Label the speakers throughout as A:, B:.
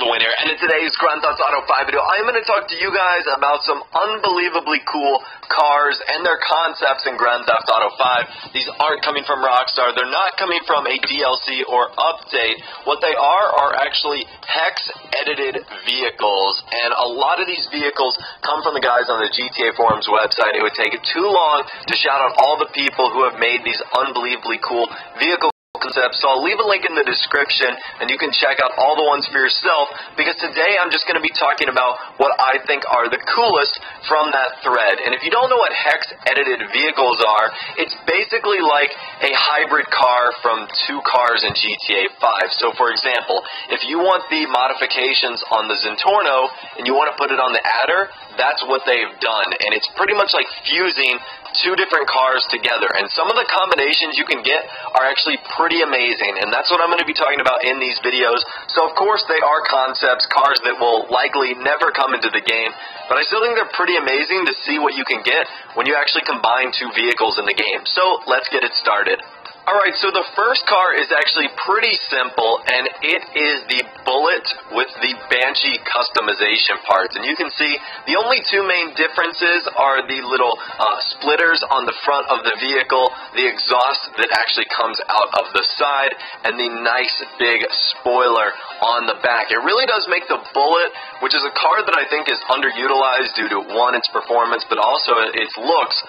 A: Winner, and in today's Grand Theft Auto 5 video, I'm going to talk to you guys about some unbelievably cool cars and their concepts in Grand Theft Auto 5. These aren't coming from Rockstar. They're not coming from a DLC or update. What they are actually hex-edited vehicles, and a lot of these vehicles come from the guys on the GTA Forums website. It would take too long to shout out all the people who have made these unbelievably cool vehicles. So I'll leave a link in the description and you can check out all the ones for yourself, because today I'm just going to be talking about what I think are the coolest from that thread. And if you don't know what hex edited vehicles are, it's basically like a hybrid car from two cars in GTA 5. So for example, if you want the modifications on the Zentorno and you want to put it on the Adder, that's what they've done. And it's pretty much like fusing two different cars together, and some of the combinations you can get are actually pretty amazing, and that's what I'm going to be talking about in these videos. So of course they are concepts, cars that will likely never come into the game, but I still think they're pretty amazing to see what you can get when you actually combine two vehicles in the game. So let's get it started. Alright, so the first car is actually pretty simple, and it is the Bullet with the Banshee customization parts. And you can see the only two main differences are the little splitters on the front of the vehicle, the exhaust that actually comes out of the side, and the nice big spoiler on the back. It really does make the Bullet, which is a car that I think is underutilized due to, one, its performance, but also its looks.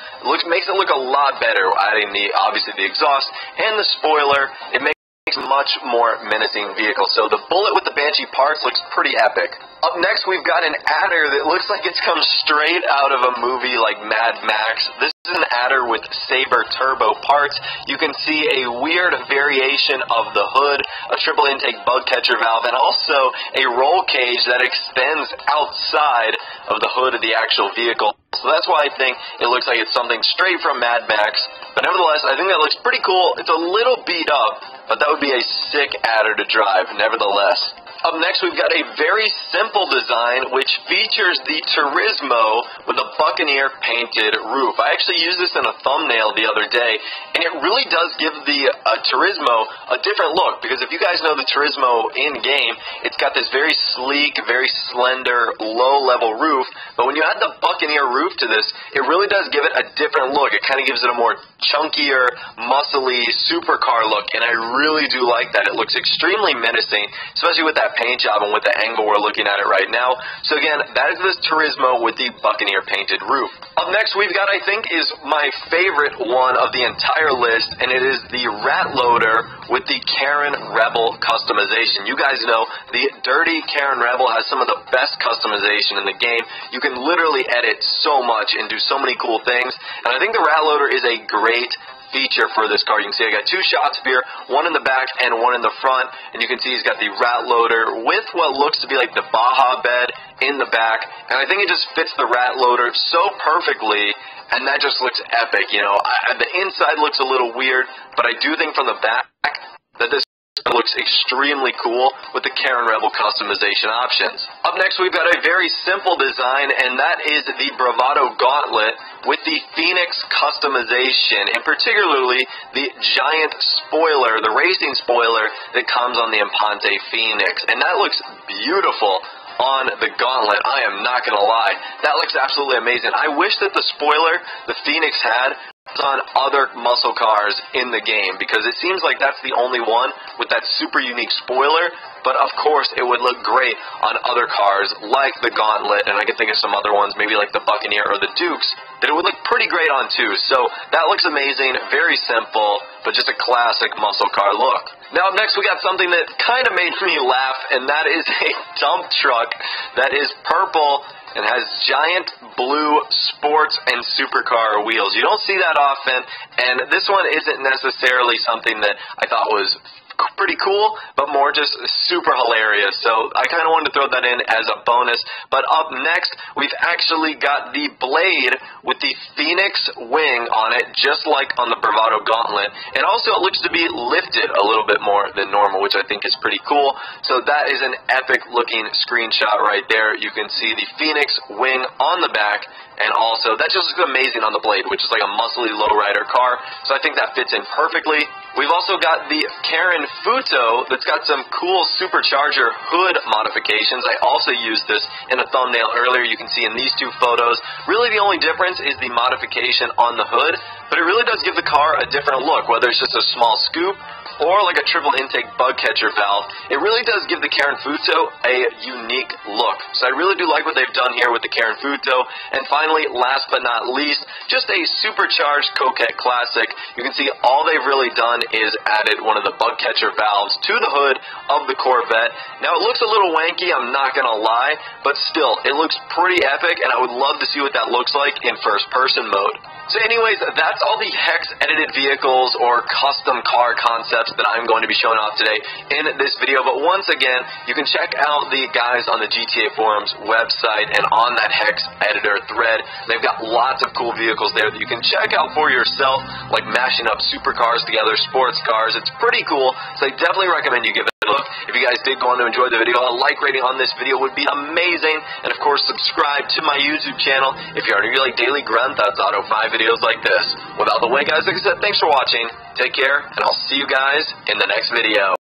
A: Makes it look a lot better, adding obviously the exhaust and the spoiler. It makes a much more menacing vehicle. So the Bullet with the Banshee parts looks pretty epic. Up next, we've got an Adder that looks like it's come straight out of a movie like Mad Max. This is an Adder with Saber turbo parts. You can see a weird variation of the hood, a triple intake bug catcher valve, and also a roll cage that extends outside of the hood of the actual vehicle. So that's why I think it looks like it's something straight from Mad Max. But nevertheless, I think that looks pretty cool. It's a little beat up, but that would be a sick Adder to drive, nevertheless. Up next, we've got a very simple design which features the Turismo with a Buccaneer painted roof. I actually used this in a thumbnail the other day, and it really does give the Turismo a different look, because if you guys know the Turismo in-game, it's got this very sleek, very slender, low-level roof, but when you add the Buccaneer roof to this, it really does give it a different look. It kind of gives it a more chunkier, muscly supercar look, and I really do like that. It looks extremely menacing, especially with that paint job and with the angle we're looking at it right now. So again, that is this Turismo with the Buccaneer painted roof. Up next, we've got, I think, is my favorite one of the entire list, and it is the Rat Loader with the Karen Rebel customization. You guys know the dirty Karen Rebel has some of the best customization in the game. You can literally edit so much and do so many cool things, and I think the Rat Loader is a great feature for this car. You can see I got two shots here, one in the back and one in the front, and you can see he's got the Rat Loader with what looks to be like the Baja bed in the back, and I think it just fits the Rat Loader so perfectly, and that just looks epic. You know, the inside looks a little weird, but I do think from the back that this looks extremely cool with the Karen Rebel customization options. Up next, we've got a very simple design, and that is the Bravado Gauntlet with the Phoenix customization, and particularly the giant spoiler, the racing spoiler that comes on the Impante Phoenix, and that looks beautiful on the Gauntlet. I am not going to lie. That looks absolutely amazing. I wish that the spoiler the Phoenix had on other muscle cars in the game, because it seems like that's the only one with that super unique spoiler, but of course it would look great on other cars like the Gauntlet, and I can think of some other ones, maybe like the Buccaneer or the Dukes, that it would look pretty great on too. So that looks amazing, very simple, but just a classic muscle car look. Now up next, we got something that kind of made me laugh, and that is a dump truck that is purple and has giant blue sports and supercar wheels. You don't see that often, and this one isn't necessarily something that I thought was pretty cool, but more just super hilarious. So I kind of wanted to throw that in as a bonus. But up next, we've actually got the blade with the Phoenix wing on it, just like on the Bravado Gauntlet. And also it looks to be lifted a little bit more than normal, which I think is pretty cool. So that is an epic looking screenshot right there. You can see the Phoenix wing on the back, and also that just looks amazing on the blade, which is like a muscly lowrider car. So I think that fits in perfectly. We've also got the Karen Futo that's got some cool supercharger hood modifications. I also used this in a thumbnail earlier. You can see in these two photos. Really the only difference is the modification on the hood, but it really does give the car a different look, whether it's just a small scoop or like a triple intake bug catcher valve. It really does give the Karen Futo a unique look. So I really do like what they've done here with the Karen Futo. And finally, last but not least, just a supercharged Coquette Classic. You can see all they've really done is added one of the bug catcher valves to the hood of the Corvette. Now it looks a little wanky, I'm not gonna lie, but still, it looks pretty epic, and I would love to see what that looks like in first person mode. So anyways, that's all the hex edited vehicles or custom car concepts that I'm going to be showing off today in this video. But once again, you can check out the guys on the GTA Forums website and on that hex editor thread. They've got lots of cool vehicles there that you can check out for yourself, like mashing up supercars together, sports cars. It's pretty cool, so I definitely recommend you give it a look. If you guys did go on to enjoy the video, a like rating on this video would be amazing. And of course, subscribe to my YouTube channel if you already like daily Grand Theft Auto 5 videos like this. Without the way, guys, like I said, thanks for watching. Take care, and I'll see you guys in the next video.